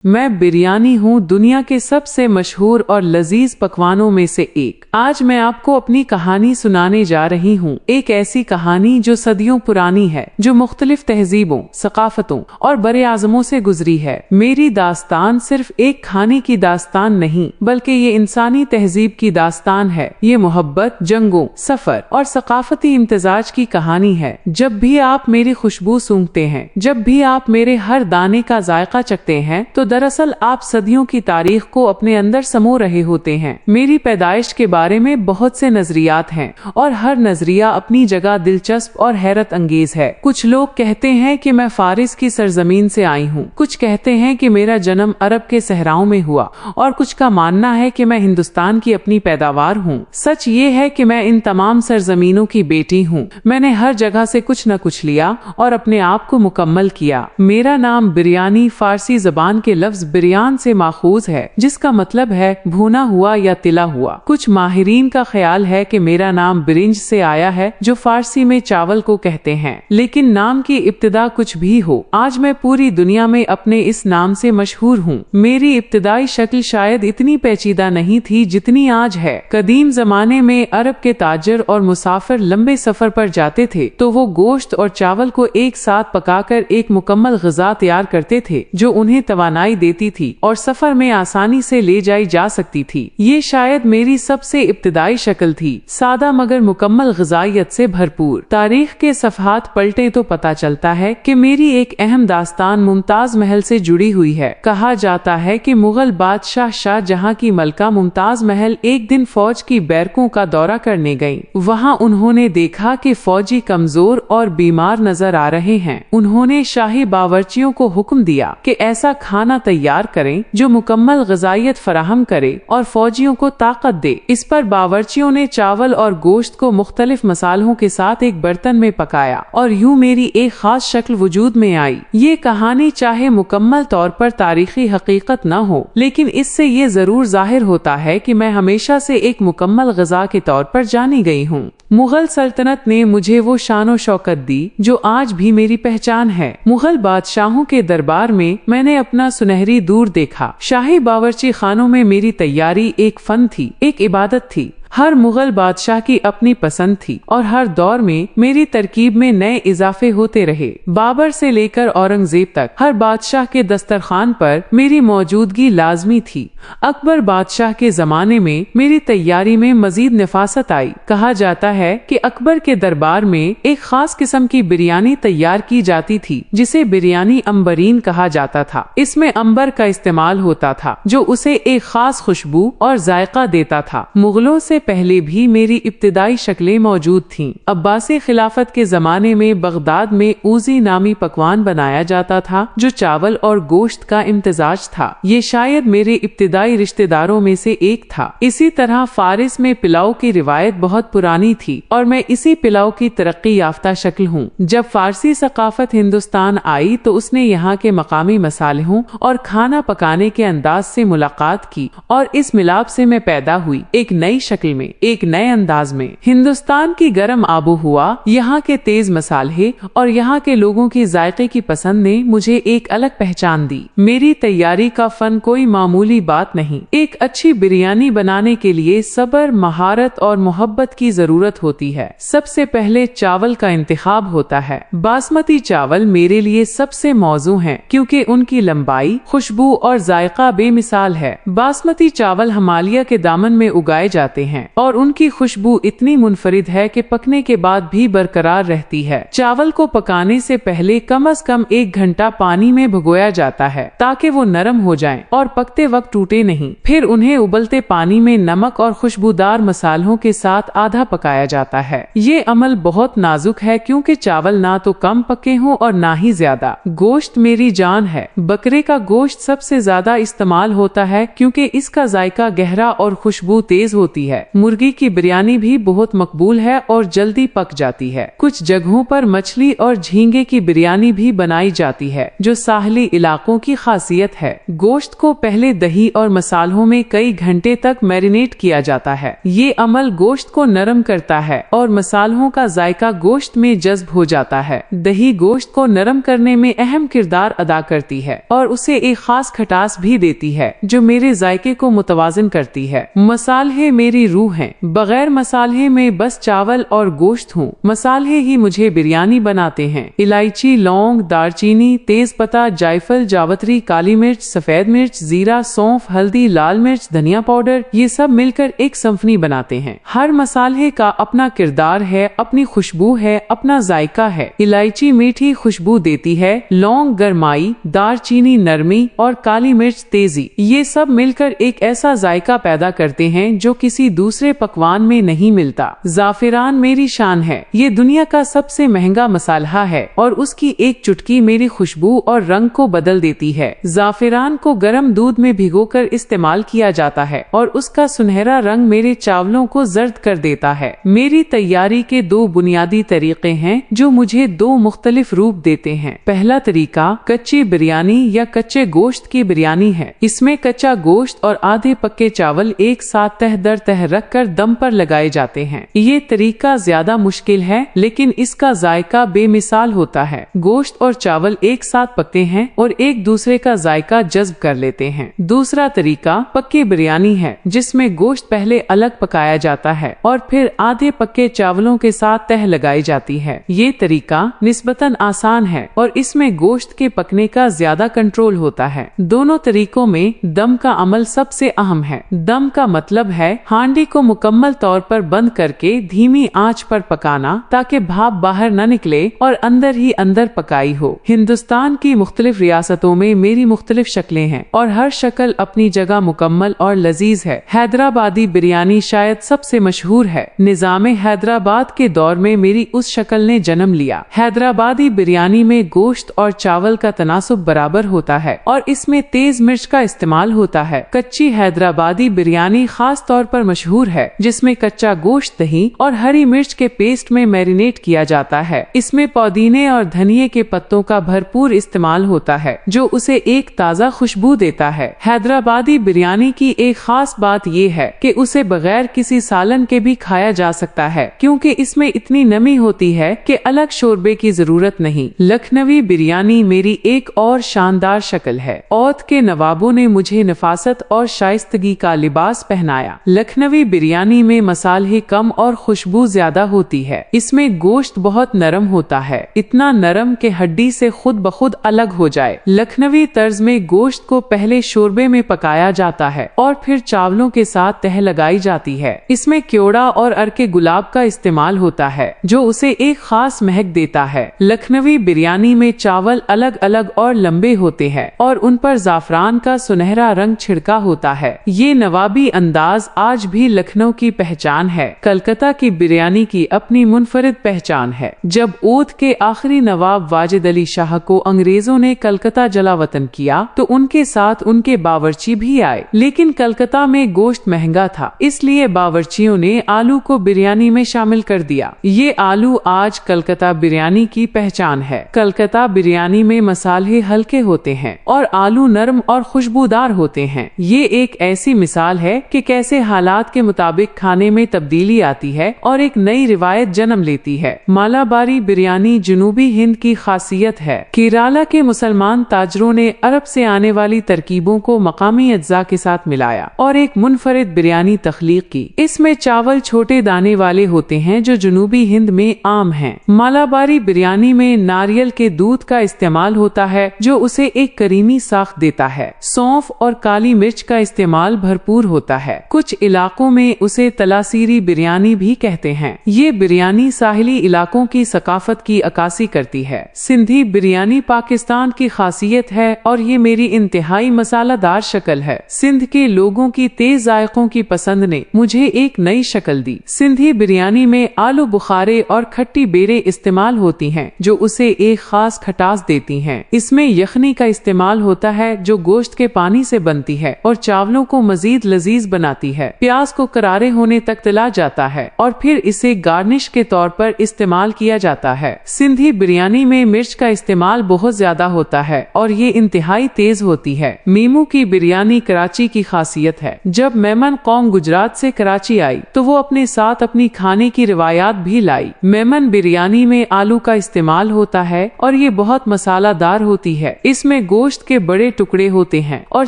मैं बिरयानी हूँ दुनिया के सबसे मशहूर और लजीज पकवानों में से एक। आज मैं आपको अपनी कहानी सुनाने जा रही हूँ। एक ऐसी कहानी जो सदियों पुरानी है, जो मुख्तलिफ तहजीबों, सकाफतों और बरे आज़मों से गुजरी है। मेरी दास्तान सिर्फ एक खाने की दास्तान नहीं, बल्कि ये इंसानी तहजीब की दास्तान है। ये मोहब्बत, जंगों, सफर और सकाफती इम्तिजाज की कहानी है। जब भी आप मेरी खुशबू सूंघते हैं, जब भी आप मेरे हर दाने का जायका चखते हैं, तो दरअसल आप सदियों की तारीख को अपने अंदर समो रहे होते हैं। मेरी पैदाइश के बारे में बहुत से नजरियात हैं और हर नजरिया अपनी जगह दिलचस्प और हैरत अंगेज है। कुछ लोग कहते हैं कि मैं फारिस की सरजमीन से आई हूँ, कुछ कहते हैं कि मेरा जन्म अरब के सहराओं में हुआ और कुछ का मानना है कि मैं हिंदुस्तान की अपनी पैदावार हूँ। सच ये है कि मैं इन तमाम सरजमीनों की बेटी हूँ। मैंने हर जगह से कुछ न कुछ लिया और अपने आप को मुकम्मल किया। मेरा नाम बिरयानी फारसी जबान के लफ्ज बिरयान से माखूज है, जिसका मतलब है भुना हुआ या तिला हुआ। कुछ माहिरीन का ख्याल है कि मेरा नाम बिरिंज से आया है, जो फारसी में चावल को कहते हैं। लेकिन नाम की इब्तिदा कुछ भी हो, आज मैं पूरी दुनिया में अपने इस नाम से मशहूर हूँ। मेरी इब्तिदाई शक्ल शायद इतनी पेचीदा नहीं थी जितनी आज है। कदीम जमाने में अरब के ताजर और मुसाफिर लंबे सफर पर जाते थे तो वो गोश्त और चावल को एक साथ पकाकर एक मुकम्मल ग़िज़ा तैयार करते थे, जो उन्हें तवानाई देती थी और सफर में आसानी से ले जाई जा सकती थी। ये शायद मेरी सबसे इब्तिदाई शक्ल थी, सादा मगर मुकम्मल ग़िज़ाइयत से भरपूर। तारीख के सफ़हात पलटे तो पता चलता है कि मेरी एक अहम दास्तान मुमताज महल से जुड़ी हुई है। कहा जाता है कि मुगल बादशाह शाहजहां की मलका मुमताज महल एक दिन फौज की बैरकों का दौरा करने गईं। वहां उन्होंने देखा कि फौजी कमजोर और बीमार नजर आ रहे हैं। उन्होंने शाही बावर्चियों को हुक्म दिया कि ऐसा खाना तैयार करें जो मुकम्मल ग़िज़ाइयत फराहम करे और फौजियों को ताकत दे। इस पर बावर्चियों ने चावल और गोश्त को मुख्तलिफ मसालों के साथ एक बर्तन में पकाया और यूं मेरी एक खास शक्ल वजूद में आई। ये कहानी चाहे मुकम्मल तौर पर तारीखी हकीकत न हो, लेकिन इससे ये जरूर जाहिर होता है कि मैं हमेशा से एक मुकम्मल ग़िज़ा के तौर पर जानी गई हूँ। मुगल सल्तनत ने मुझे वो शानो शौकत दी जो आज भी मेरी पहचान है। मुगल बादशाहों के दरबार में मैंने अपना सुनहरी दूर देखा। शाही बावर्ची खानों में मेरी तैयारी एक फन थी, एक इबादत थी। हर मुगल बादशाह की अपनी पसंद थी और हर दौर में मेरी तरकीब में नए इजाफे होते रहे। बाबर से लेकर औरंगजेब तक हर बादशाह के दस्तरखान पर मेरी मौजूदगी लाजमी थी। अकबर बादशाह के जमाने में मेरी तैयारी में मजीद नफासत आई। कहा जाता है कि अकबर के दरबार में एक खास किस्म की बिरयानी तैयार की जाती थी, जिसे बिरयानी अंबरीन कहा जाता था। इसमें अंबर का इस्तेमाल होता था, जो उसे एक खास खुशबू और जायका देता था। मुगलों से पहले भी मेरी इब्तिदाई शक्लें मौजूद थीं। अब्बासी खिलाफत के जमाने में बगदाद में ऊजी नामी पकवान बनाया जाता था, जो चावल और गोश्त का इम्तिजाज था। ये शायद मेरे इब्तिदाई रिश्तेदारों में से एक था। इसी तरह फारिस में पिलाव की रिवायत बहुत पुरानी थी और मैं इसी पिलाव की तरक्की याफ्ता शक्ल हूँ। जब फारसी सकाफत हिंदुस्तान आई तो उसने यहाँ के मकामी मसालों और खाना पकाने के अंदाज से मुलाकात की और इस मिलाप से मैं पैदा हुई, एक नई शक्ल में, एक नए अंदाज में। हिंदुस्तान की गर्म आबो हुआ, यहाँ के तेज मसाले और यहाँ के लोगों की जायके की पसंद ने मुझे एक अलग पहचान दी। मेरी तैयारी का फन कोई मामूली बात नहीं। एक अच्छी बिरयानी बनाने के लिए सब्र, महारत और मोहब्बत की जरूरत होती है। सबसे पहले चावल का इंतखाब होता है। बासमती चावल मेरे लिए सबसे मौजू हैं, क्योंकि उनकी लंबाई, खुशबू और जायका बेमिसाल है। बासमती चावल हिमालय के दामन में उगाए जाते हैं और उनकी खुशबू इतनी मुनफरिद है कि पकने के बाद भी बरकरार रहती है। चावल को पकाने से पहले कम से कम 1 घंटा पानी में भिगोया जाता है, ताकि वो नरम हो जाएं और पकते वक्त टूटे नहीं। फिर उन्हें उबलते पानी में नमक और खुशबूदार मसालों के साथ आधा पकाया जाता है। ये अमल बहुत नाजुक है, क्योंकि चावल ना तो कम पके हों और ना ही ज्यादा। गोश्त मेरी जान है। बकरे का गोश्त सबसे ज्यादा इस्तेमाल होता है, क्योंकि इसका जायका गहरा और खुशबू तेज होती है। मुर्गी की बिरयानी भी बहुत मकबूल है और जल्दी पक जाती है। कुछ जगहों पर मछली और झींगे की बिरयानी भी बनाई जाती है, जो साहली इलाकों की खासियत है। गोश्त को पहले दही और मसालों में कई घंटे तक मैरिनेट किया जाता है। ये अमल गोश्त को नरम करता है और मसालों का जायका गोश्त में जज्ब हो जाता है। दही गोश्त को नरम करने में अहम किरदार अदा करती है और उसे एक खास खटास भी देती है, जो मेरे जायके को मुतवाज़िन करती है। मसाले मेरी रूह हैं। बगैर मसाले में बस चावल और गोश्त हूँ। मसाले ही मुझे बिरयानी बनाते हैं। इलायची, लौंग, दालचीनी, तेज पत्ता, जायफल, जावित्री, काली मिर्च, सफेद मिर्च, जीरा, सौंफ, हल्दी, लाल मिर्च, धनिया पाउडर, ये सब मिलकर एक सिम्फनी बनाते हैं। हर मसाले का अपना किरदार है, अपनी खुशबू है, अपना जायका है। इलायची मीठी खुशबू देती है, लौंग गरमाई, दालचीनी नरमी और काली मिर्च तेजी। ये सब मिलकर एक ऐसा जायका पैदा करते हैं जो किसी दूसरे पकवान में नहीं मिलता। जाफरान मेरी शान है। ये दुनिया का सबसे महंगा मसाला है और उसकी एक चुटकी मेरी खुशबू और रंग को बदल देती है। जाफरान को गर्म दूध में भिगोकर इस्तेमाल किया जाता है और उसका सुनहरा रंग मेरे चावलों को जर्द कर देता है। मेरी तैयारी के दो बुनियादी तरीके हैं जो मुझे दो मुख्तलिफ रूप देते हैं। पहला तरीका कच्ची बिरयानी या कच्चे गोश्त की बिरयानी है। इसमें कच्चा गोश्त और आधे पक्के चावल एक साथ तह दर तह रखकर दम पर लगाए जाते हैं। ये तरीका ज्यादा मुश्किल है, लेकिन इसका जायका बेमिसाल होता है। गोश्त और चावल एक साथ पकते हैं और एक दूसरे का जायका जज्ब कर लेते हैं। दूसरा तरीका पक्की बिरयानी है, जिसमें गोश्त पहले अलग पकाया जाता है और फिर आधे पक्के चावलों के साथ तह लगाई जाती है। ये तरीका निस्बतन आसान है और इसमें गोश्त के पकने का ज्यादा कंट्रोल होता है। दोनों तरीकों में दम का अमल सबसे अहम है। दम का मतलब है हांडी को मुकम्मल तौर पर बंद करके धीमी आंच पर पकाना, ताकि भाप बाहर न निकले और अंदर ही अंदर पकाई हो। हिंदुस्तान की मुख्तलिफ रियासतों में मेरी मुख्तलिफ शक्लें हैं और हर शक्ल अपनी जगह मुकम्मल और लजीज है। हैदराबादी बिरयानी शायद सबसे मशहूर है। निजामे हैदराबाद के दौर में मेरी उस शक्ल ने जन्म लिया। हैदराबादी बिरयानी में गोश्त और चावल का तनासुब बराबर होता है और इसमें तेज मिर्च का इस्तेमाल होता है। कच्ची हैदराबादी बिरयानी खास तौर पर मशहूर है, जिसमें कच्चा गोश्त, दही और हरी मिर्च के पेस्ट में मैरिनेट किया जाता है। इसमें पुदीने और धनिये के पत्तों का भरपूर इस्तेमाल होता है, जो उसे एक ताज़ा खुशबू देता है। हैदराबादी बिरयानी की एक खास बात यह है कि उसे बगैर किसी सालन के भी खाया जा सकता है, क्योंकि इसमें इतनी नमी होती है कि अलग शोरबे की जरूरत नहीं। लखनवी बिरयानी मेरी एक और शानदार शक्ल है। औध के नवाबों ने मुझे नफासत और शाइस्तगी का लिबास पहनाया। लखनवी बिरयानी में मसाले कम और खुशबू ज्यादा होती है। इसमें गोश्त बहुत नरम होता है, इतना नरम कि हड्डी से खुद ब खुद अलग हो जाए। लखनवी तर्ज में गोश्त को पहले शोरबे में पकाया जाता है और फिर चावलों के साथ तह लगाई जाती है। इसमें क्योड़ा और अर्के गुलाब का इस्तेमाल होता है, जो उसे एक खास महक देता है। लखनवी बिरयानी में चावल अलग अलग और लंबे होते हैं और उन पर जाफरान का सुनहरा रंग छिड़का होता है। ये नवाबी अंदाज आज भी लखनऊ की पहचान है। कलकत्ता की बिरयानी की अपनी मुनफरिद पहचान है। जब ओध के आखिरी नवाब वाजिद अली शाह को अंग्रेजों ने कलकत्ता जलावतन किया, तो उनके साथ उनके बावर्ची भी आए, लेकिन कलकत्ता में गोश्त महंगा था, इसलिए बावर्चियों ने आलू को बिरयानी में शामिल कर दिया। ये आलू आज कलकत्ता बिरयानी की पहचान है। कलकत्ता बिरयानी में मसाले हल्के होते हैं और आलू नरम और खुशबूदार होते हैं। ये एक ऐसी मिसाल है कि कैसे हालात के मुताबिक खाने में तब्दीली आती है और एक नई रिवायत जन्म लेती है। मालाबारी बिरयानी जनूबी हिंद की खासियत है। केरला के मुसलमान ताजरों ने अरब से आने वाली तरकीबों को मकामी अज्जा के साथ मिलाया और एक मुनफरिद बिरयानी तख्लीक की। इसमें चावल छोटे दाने वाले होते हैं, जो जनूबी हिंद में आम हैं। मालाबारी बिरयानी में नारियल के दूध का इस्तेमाल होता है, जो उसे एक करीमी साख देता है। सौंफ और काली मिर्च का इस्तेमाल भरपूर होता है। कुछ इलाकों में उसे तलासीरी बिरयानी भी कहते हैं। ये बिरयानी साहिली इलाकों की सकाफत की अक्कासी करती है। सिंधी बिरयानी पाकिस्तान की खासियत है और ये मेरी इंतहाई मसालादार शक्ल है। सिंध के लोगों की तेज जायकों की पसंद ने मुझे एक नई शक्ल दी। सिंधी बिरयानी में आलू बुखारे और खट्टी बेरे इस्तेमाल होती हैं, जो उसे एक खास खटास देती हैं। इसमें यखनी का इस्तेमाल होता है, जो गोश्त के पानी से बनती है और चावलों को मजीद लजीज बनाती है। प्याज को करारे होने तक तला जाता है और फिर इसे गार्निश के तौर पर इस्तेमाल किया जाता है। सिंधी बिरयानी में मिर्च का इस्तेमाल बहुत ज्यादा होता है और ये इंतहाई तेज होती है। मीमू की बिरयानी कराची की खासियत है। जब मेमन कौम गुजरात से कराची आई तो वो अपने साथ अपनी खाने की रिवायात भी लाई। मेमन बिरयानी में आलू का इस्तेमाल होता है और ये बहुत मसालादार होती है। इसमें गोश्त के बड़े टुकड़े होते हैं और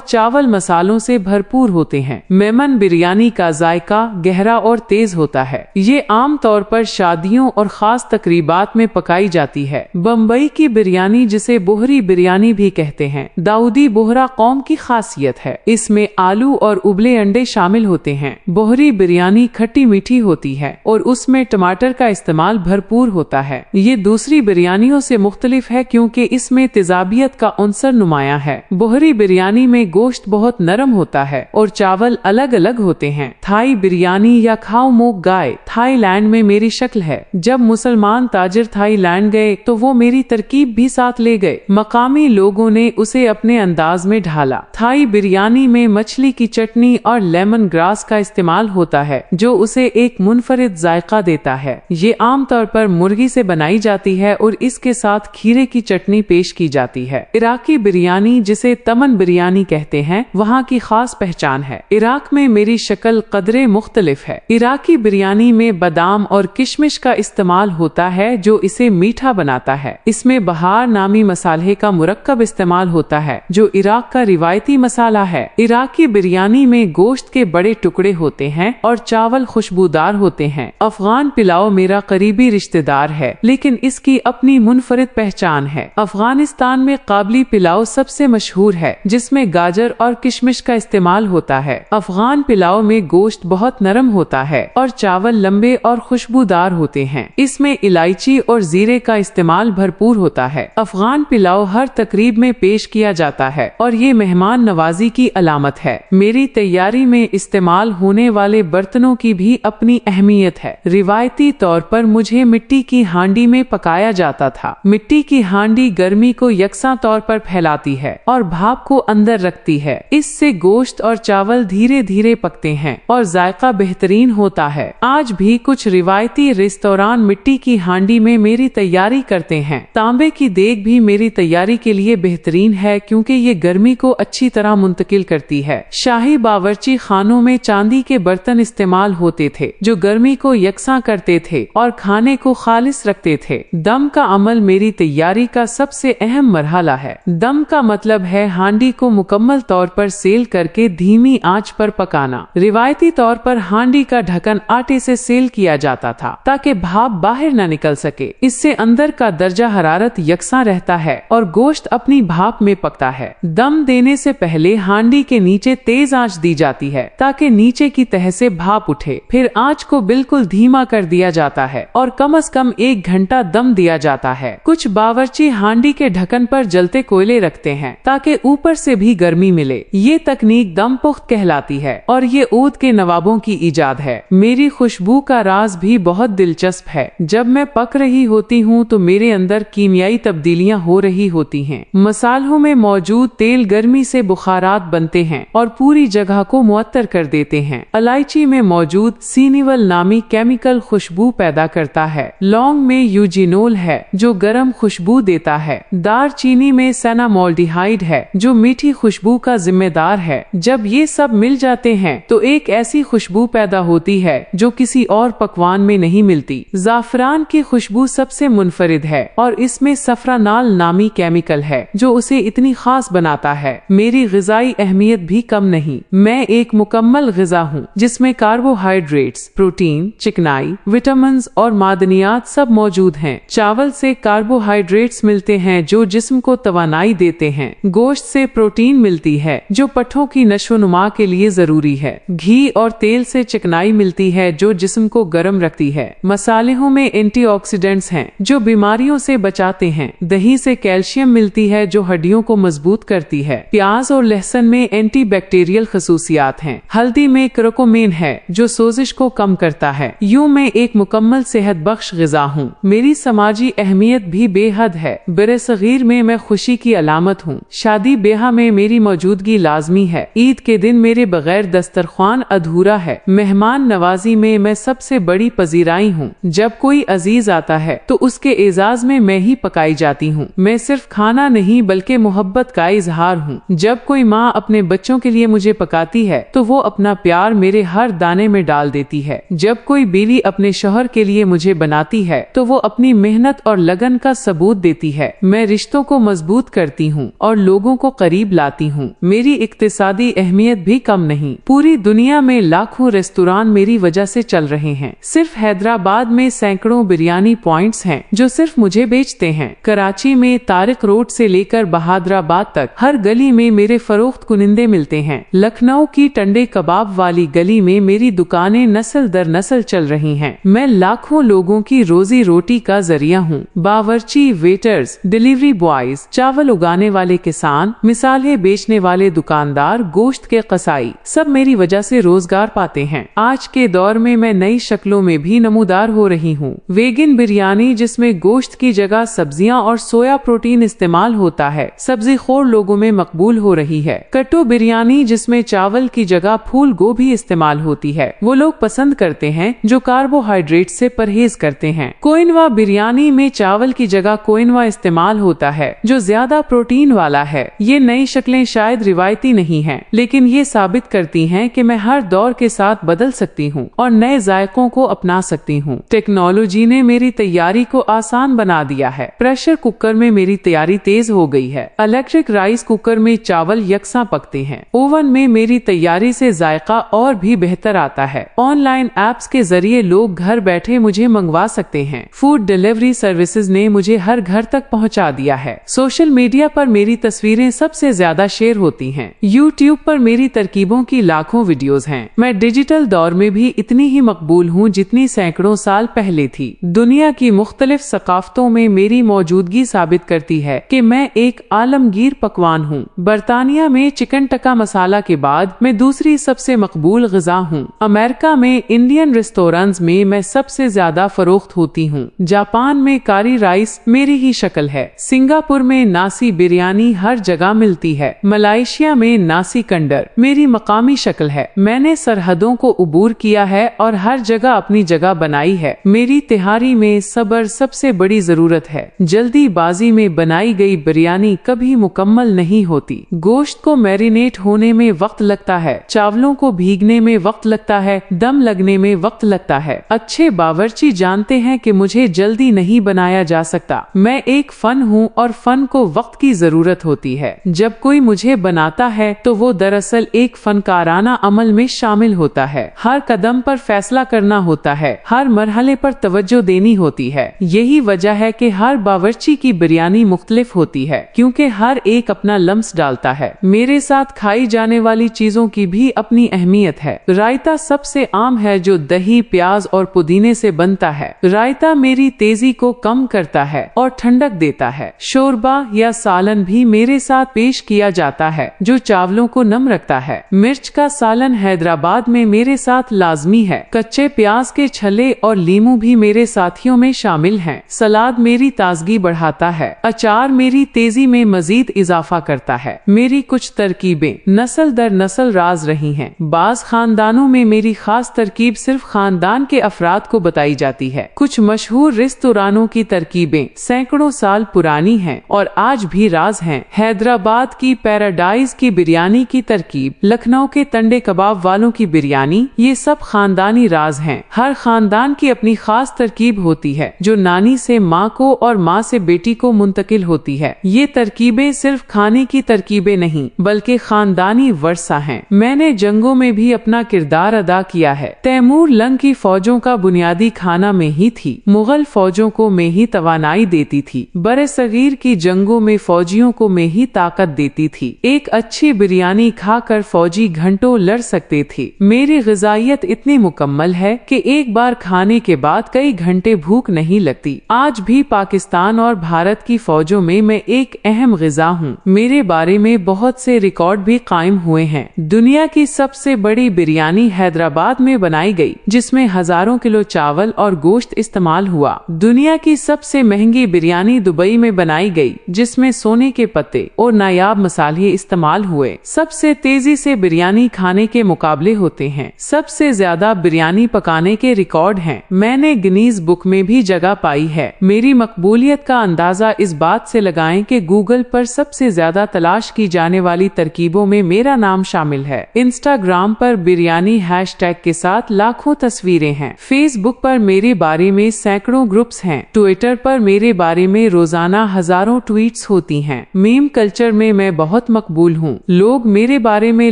चावल मसालों से भरपूर होते हैं। मेमन बिरयानी का जायका गहरा और तेज होता है। ये आम तौर पर शादियों और खास तकरीबात में पकाई जाती है। बम्बई की बिरयानी, जिसे बोहरी बिरयानी भी कहते हैं, दाऊदी बोहरा कौम की खासियत है। इसमें आलू और उबले अंडे शामिल होते हैं। बोहरी बिरयानी खट्टी मीठी होती है और उसमें टमाटर का इस्तेमाल भरपूर होता है। ये दूसरी बिरयानियों से मुख्तलिफ है क्योंकि इसमें तेजाबियत का उन्सर नुमाया है। बोहरी बिरयानी में गोश्त बहुत नरम होता है और चावल अलग अलग होते हैं। थाई बिरयानी या खाओ मोक गाय थाईलैंड में मेरी शक्ल है। जब मुसलमान ताजिर थाईलैंड गए तो वो मेरी तरकीब भी साथ ले गए। मकामी लोगों ने उसे अपने अंदाज में ढाला। थाई बिरयानी में मछली की चटनी और लेमन ग्रास का इस्तेमाल होता है जो उसे एक मुनफरिद जायका देता है। ये आमतौर पर मुर्गी से बनाई जाती है और इसके साथ खीरे की चटनी पेश की जाती है। इराकी बिरयानी, जिसे तमन बिरयानी कहते हैं, वहाँ की खास पहचान है। इराक में मेरी शक्ल कदरे मुख्तलिफ है। इराकी बिरयानी में बादाम और किशमिश का इस्तेमाल होता है जो इसे मीठा बनाता है। इसमें बहार नामी मसाले का मुरक्कब इस्तेमाल होता है जो इराक का रिवायती मसाला है। इराकी बिरयानी में गोश्त के बड़े टुकड़े होते हैं और चावल खुशबूदार होते हैं। अफगान पिलाओ मेरा करीबी रिश्तेदार है लेकिन इसकी अपनी मुनफरिद पहचान है। अफगानिस्तान में काबली पिलाओ सबसे मशहूर है जिसमें गाजर और किशमिश का इस्तेमाल होता है। अफगान पिलाओ में गोश्त बहुत नरम होता है और चावल लंबे और खुशबूदार होते हैं। इसमें इलायची और जीरे का इस्तेमाल भरपूर होता है। अफगान पिलाओ हर तकरीब में पेश किया जाता है और ये मेहमान नवाजी की अलामत है। मेरी तैयारी में इस्तेमाल होने वाले बर्तनों की भी अपनी अहमियत है। रिवायती तौर पर मुझे मिट्टी की हांडी में पकाया जाता था। मिट्टी की हांडी गर्मी को यकसा तौर पर फैलाती है और भाप को अंदर रखती है। इससे गोश्त और चावल धीरे धीरे पकते हैं और जायका बेहतरीन होता है। आज भी कुछ रिवायती रेस्तोरां मिट्टी की हांडी में मेरी तैयारी करते हैं। तांबे की देग भी मेरी तैयारी के लिए बेहतरीन है क्योंकि ये गर्मी को अच्छी तरह मुंतकिल करती है। शाही बावर्ची खानों में चांदी के बर्तन इस्तेमाल होते थे जो गर्मी को यकसा करते थे और खाने को खालिस रखते थे। दम का अमल मेरी तैयारी का सबसे अहम मरहला है। दम का मतलब है हांडी को मुकम्मल तौर पर सेल करके धीमी आंच पर पकाना। रिवायती तौर पर हांडी का ढक्कन आटे से सेल किया जाता था ताकि भाप बाहर न निकल सके। इससे अंदर का दर्जा हरारत यकसा रहता है और गोश्त अपनी भाप में पकता है। दम देने से पहले हांडी के नीचे तेज आंच दी जाती है ताकि नीचे की तह से भाप उठे। फिर आंच को बिल्कुल धीमा कर दिया जाता है और कम से कम 1 घंटा दम दिया जाता है। कुछ बावर्ची हांडी के ढक्कन पर जलते कोयले रखते हैं ताकि ऊपर से भी गर्मी मिले। ये तकनीक दम पुख्त कहलाती है और ये ऊद के नवाबों की इजाद है। मेरी खुशबू का राज भी बहुत दिलचस्प है। जब मैं पक रही होती हूँ तो मेरे अंदर कीमियाई तब्दीलियाँ हो रही होती हैं। मसालों में मौजूद तेल गर्मी से बुखारात बनते हैं और पूरी जगह को मुअत्तर कर देते हैं। इलायची में मौजूद सीनिवल नामी केमिकल खुशबू पैदा करता है। लौंग में यूजिनोल है जो गर्म खुशबू देता है। दारचीनी में सेनामोल्डिहाइड है जो मीठी खुशबू का जिम्मेदार है। जब ये सब मिल जाते हैं तो एक ऐसी खुशबू पैदा होती है जो किसी और पकवान में नहीं मिलती। जाफरान की खुशबू सबसे मुनफरिद है और इसमें सफरानाल नामी केमिकल है जो उसे इतनी खास बनाता है। मेरी ग़िज़ाई अहमियत भी कम नहीं। मैं एक मुकम्मल ग़िज़ा हूँ जिसमें कार्बोहाइड्रेट्स, प्रोटीन, चिकनाई, विटामिन और मादनियात सब मौजूद हैं। चावल से कार्बोहाइड्रेट्स मिलते हैं जो जिस्म को तवानाई देते हैं। गोश्त से प्रोटीन मिलती है जो पट्ठों की नशोनुमा के लिए जरूरी है। घी और तेल से चिकनाई मिलती है जो जिस्म को गर्म रखती है। मसालों में एंटीऑक्सीडेंट्स हैं जो बीमारियों से बचाते हैं। दही से कैल्शियम मिलती है जो हड्डियों को मजबूत करती है। प्याज और लहसुन में एंटी बैक्टीरियल खसूसियात हैं। हल्दी में करकुमिन है जो सोजिश को कम करता है। यूं मैं एक मुकम्मल सेहत बख्श ग़िज़ा हूँ। मेरी समाजी अहमियत भी बेहद है। बरसगीर में मैं खुशी की अलामत हूँ। शादी ब्याह में मेरी मौजूदगी लाजमी है। ईद के दिन मेरे बगैर दस्तरख्वान अधूरा है। मेहमान नवाजी में मैं सबसे बड़ी पजीराई हूँ। जब कोई अजीज आता है तो उसके एजाज में मैं ही पकाई जाती हूँ। मैं सिर्फ खाना नहीं बल्कि मोहब्बत का इजहार हूँ। जब कोई माँ अपने बच्चों के लिए मुझे पकाती है तो वो अपना प्यार मेरे हर दाने में डाल देती है। जब कोई बीवी अपने शौहर के लिए मुझे बनाती है तो वो अपनी मेहनत और लगन का सबूत देती है। मैं रिश्तों को मजबूत करती हूँ और लोगों को करीब लाती हूँ। मेरी इक्तिसादी अहमियत भी कम नहीं। पूरी दुनिया में लाखों रेस्तोरां मेरी वजह से चल रहे हैं। सिर्फ हैदराबाद में सैकड़ों बिरयानी पॉइंट्स हैं जो सिर्फ मुझे बेचते हैं। कराची में तारिक रोड से लेकर बहादुराबाद तक हर गली में मेरे फरोख्त कुनिंदे मिलते हैं। लखनऊ की टंडे कबाब वाली गली में मेरी दुकानें नस्ल दर नस्ल चल रही हैं। मैं लाखों लोगों की रोजी रोटी का जरिया हूँ। बावर्ची, वेटर्स, डिलीवरी बॉयज, चावल उगाने वाले किसान, मिसालें बेचने वाले दुकानदार, गोश्त के कसाई, सब मेरी वजह से रोजगार पाते हैं। आज के दौर में मैं नई शक्लों में भी नमूदार हो रही हूँ। वेगन बिरयानी जिसमें गोश्त की जगह सब्जियां और सोया प्रोटीन इस्तेमाल होता है, सब्जी खोर लोगों में मकबूल हो रही है। कट्टू बिरयानी जिसमें चावल की जगह फूल गोभी इस्तेमाल होती है, वो लोग पसंद करते हैं जो कार्बोहाइड्रेट से परहेज करते हैं। कोइनवा बिरयानी में चावल की जगह कोइनवा इस्तेमाल होता है जो ज्यादा प्रोटीन वाला है। ये नई शक्लें शायद रिवायती नहीं हैं, लेकिन ये साबित करती हैं कि मैं हर दौर के साथ बदल सकती हूँ और नए जायकों को अपना सकती हूँ। टेक्नोलॉजी ने मेरी तैयारी को आसान बना दिया है। प्रेशर कुकर में मेरी तैयारी तेज हो गई है। इलेक्ट्रिक राइस कुकर में चावल यकसा पकते हैं। ओवन में मेरी तैयारी से जायका और भी बेहतर आता है। ऑनलाइन एप्स के जरिए लोग घर बैठे मुझे मंगवा सकते हैं। फूड डिलीवरी सर्विसेज ने मुझे हर घर तक पहुंचा दिया है। सोशल मीडिया पर मेरी तस्वीरें सबसे ज्यादा शेयर होती हैं। यूट्यूब पर मेरी तरकीबों की लाखों वीडियोस हैं। मैं डिजिटल दौर में भी इतनी ही मकबूल हूँ जितनी सैकड़ों साल पहले थी। दुनिया की मुख्तलिफ सकाफतों में मेरी मौजूदगी साबित करती है कि मैं एक आलमगीर पकवान हूँ। बरतानिया में चिकन टका मसाला के बाद मैं दूसरी सबसे मकबूल ग़िज़ा हूँ। अमेरिका में इंडियन रेस्टोरेंट्स में मैं सबसे ज्यादा फरोख्त होती हूँ। जापान में कारी राइस मेरी ही शक्ल है। सिंगापुर में नासी बिरयानी हर जगह मिलती है। मलेशिया में नासी कंडर मेरी मकामी शक्ल है। मैंने सरहदों को उबूर किया है और हर जगह अपनी जगह बनाई है। मेरी तिहारी में सब्र सबसे बड़ी जरूरत है। जल्दीबाजी में बनाई गई बिरयानी कभी मुकम्मल नहीं होती। गोश्त को मैरिनेट होने में वक्त लगता है, चावलों को भीगने में वक्त लगता है, दम लगने में वक्त लगता है। अच्छे बावर्ची जानते हैं कि मुझे जल्दी नहीं बनाया जा सकता। मैं एक फन हूँ और फन को वक्त की जरूरत होती है। जब कोई मुझे बनाता है तो वो दरअसल एक फनकाराना अमल में शामिल होता है। हर कदम पर फैसला करना होता है, हर मरहले पर तवज्जो देनी होती है। यही वजह है कि हर बावर्ची की बिरयानी मुख्तलिफ होती है, क्योंकि हर एक अपना लम्स डालता है। मेरे साथ खाई जाने वाली चीजों की भी अपनी अहमियत है। रायता सबसे आम है जो दही, प्याज और पुदीने से बनता है। रायता मेरी तेजी को कम करता है और ठंडक देता है। शोरबा या सालन भी मेरे साथ पेश किया जाता है जो चावलों को नम रखता है। मिर्च का सालन हैदराबाद में मेरे साथ लाजमी है। कच्चे प्याज के छले और लीमू भी मेरे साथियों में शामिल हैं। सलाद मेरी ताजगी बढ़ाता है। अचार मेरी तेजी में मजीद इजाफा करता है। मेरी कुछ तरकीबें नस्ल दर नस्ल राज रही हैं। बाज खानदानों में मेरी खास तरकीब सिर्फ खानदान के अफराद को बताई जाती है। कुछ मशहूर रेस्तोरानों की तरकीबें सैकड़ों साल पुरानी हैं और आज भी राज हैं। हैदराबाद की पैराडाइज की बिरयानी की तरकीब, लखनऊ के टंडे कबाब वालों की बिरयानी, ये सब खानदानी राज हैं। हर खानदान की अपनी खास तरकीब होती है जो नानी से माँ को और माँ से बेटी को मुंतकिल होती है। ये तरकीबें सिर्फ खाने की तरकीबें नहीं बल्कि खानदानी वर्सा हैं। मैंने जंगों में भी अपना किरदार अदा किया है। तैमूर लंग की फौजों का बुनियादी खाना में ही थी। मुगल फौजों को में ही तवानाई देती थी। बरे सगीर की जंगों में फौजियों को में ही ताकत देती थी। एक अच्छी बिरयानी खाकर फौजी घंटों लड़ सकते थे। मेरी ग़िज़ाइयत इतनी मुकम्मल है कि एक बार खाने के बाद कई घंटे भूख नहीं लगती। आज भी पाकिस्तान और भारत की फौजों में मैं एक अहम ग़िज़ा हूँ। मेरे बारे में बहुत से रिकॉर्ड भी कायम हुए हैं। दुनिया की सबसे बड़ी बिरयानी हैदराबाद में बनाई गई, जिसमें हजारों किलो चावल और गोश्त इस्तेमाल हुआ। दुनिया की सबसे महंगी बिरयानी दुबई में बनाई गई, जिसमें सोने के पत्ते और नायाब मसाले इस्तेमाल हुए। सबसे तेजी से बिरयानी खाने के मुकाबले होते हैं। सबसे ज्यादा बिरयानी पकाने के रिकॉर्ड हैं। मैंने गिनीज बुक में भी जगह पाई है। मेरी मकबूलियत का अंदाजा इस बात से लगाएं कि गूगल पर सबसे ज्यादा तलाश की जाने वाली तरकीबों में मेरा नाम शामिल है। इंस्टाग्राम पर बिरयानी हैशटैग के साथ लाखों तस्वीरें हैं। फेसबुक पर मेरे बारे में सैकड़ों ग्रुप्स हैं। ट्विटर पर मेरे बारे में रोजाना हजारों ट्वीट्स होती हैं। मीम कल्चर में मैं बहुत मकबूल हूँ। लोग मेरे बारे में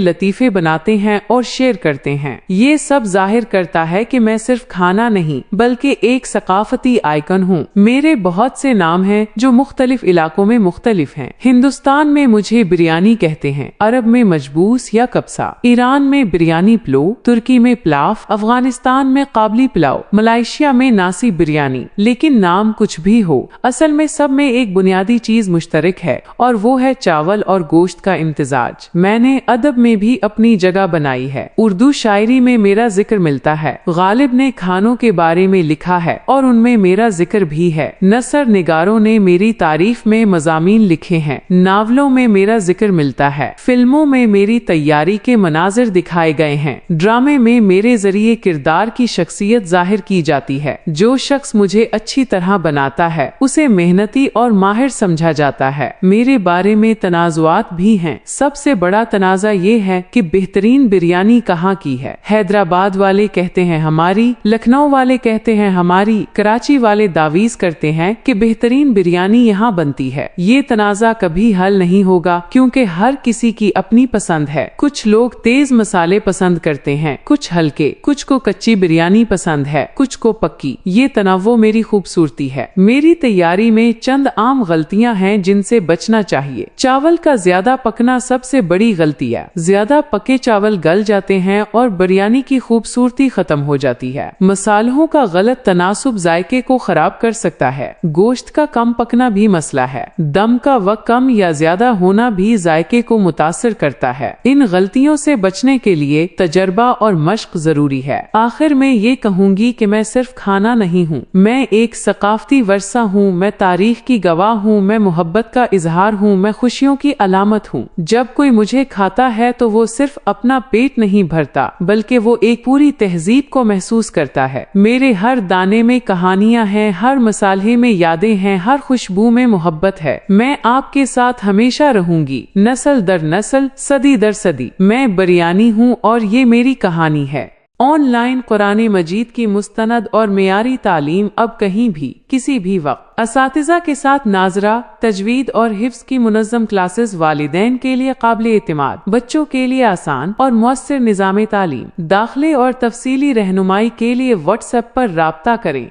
लतीफे बनाते हैं और शेयर करते हैं। ये सब जाहिर करता है कि मैं सिर्फ खाना नहीं बल्कि एक सकाफती आइकन हूँ। मेरे बहुत से नाम हैं जो मुख्तलिफ इलाकों में मुख्तलिफ हैं। हिंदुस्तान में मुझे बिरयानी कहते हैं, अरब में मजबूस या कब्सा, ईरान में बिरयानी प्लो, तुर्की में पुलाव, अफगानिस्तान में काबली पुलाव, मलेशिया में नासी बिरयानी। लेकिन नाम कुछ भी हो, असल में सब में एक बुनियादी चीज मुश्तरक है और वो है चावल और गोश्त का इम्तिजाज। मैंने अदब में भी अपनी जगह बनाई है। उर्दू शायरी में मेरा जिक्र मिलता है। गालिब ने खानों के बारे में लिखा है और उनमें मेरा जिक्र भी है। नसर निगारों ने मेरी तारीफ में मज़ामीन लिखे हैं। नावलों में मेरा जिक्र मिलता है। फिल्मों में मेरी तैयारी के मनाजिर दिखाए गए हैं। ड्रामे में मेरे जरिए किरदार की शख्सियत जाहिर की जाती है। जो शख्स मुझे अच्छी तरह बनाता है उसे मेहनती और माहिर समझा जाता है। मेरे बारे में तनाजुआत भी हैं। सबसे बड़ा तनाजा ये है कि बेहतरीन बिरयानी कहाँ की है। हैदराबाद वाले कहते हैं हमारी, लखनऊ वाले कहते हैं हमारी, कराची वाले दावीज करते हैं कि बेहतरीन बिरयानी यहाँ बनती है। ये तनाजा कभी हल नहीं होगा क्योंकि हर किसी की अपनी पसंद है। कुछ लोग तेज मसाले पसंद करते हैं, कुछ हल्के, कुछ को कच्ची बिरयानी पसंद है, कुछ को पक्की। ये तनव्वो मेरी खूबसूरती है। मेरी तैयारी में चंद आम गलतियां हैं जिनसे बचना चाहिए। चावल का ज्यादा पकना सबसे बड़ी गलती है। ज्यादा पके चावल गल जाते हैं और बिरयानी की खूबसूरती खत्म हो जाती है। मसालों का गलत तनासुब जायके को खराब कर सकता है। गोश्त का कम पकना भी मसला है। दम का वक्त कम या ज्यादा होना भी जायके को मुतासिर करता है। इन गलतियों से बचने के लिए तजर्बा और मश्क जरूरी है। आखिर में ये कहूंगी कि मैं सिर्फ खाना नहीं हूँ, मैं एक सकाफती वर्सा हूँ, मैं तारीख की गवाह हूँ, मैं मोहब्बत का इजहार हूँ, मैं खुशियों की अलामत हूँ। जब कोई मुझे खाता है तो वो सिर्फ अपना पेट नहीं भरता बल्कि वो एक पूरी तहजीब को महसूस करता है। मेरे हर दाने में कहानियां हैं, हर मसाले में यादें हैं, हर खुशबू में मोहब्बत है। मैं आपके साथ हमेशा रहूंगी, नस्ल दर नस्ल, सदी दर सदी। मैं बिरयानी हूँ और ये मेरी कहानी है। ऑनलाइन कुरान मजीद की मुस्तनद और मेयारी तालीम अब कहीं भी किसी भी वक्त। असातिज़ा के साथ नाजरा, तजवीद और हिफ्ज़ की मुनज़्ज़म क्लासेस वालिदैन के लिए काबिल एतमाद, बच्चों के लिए आसान और मुअस्सिर निज़ाम तालीम। दाखिले और तफसीली रहनुमाई के लिए व्हाट्सएप पर राब्ता करें।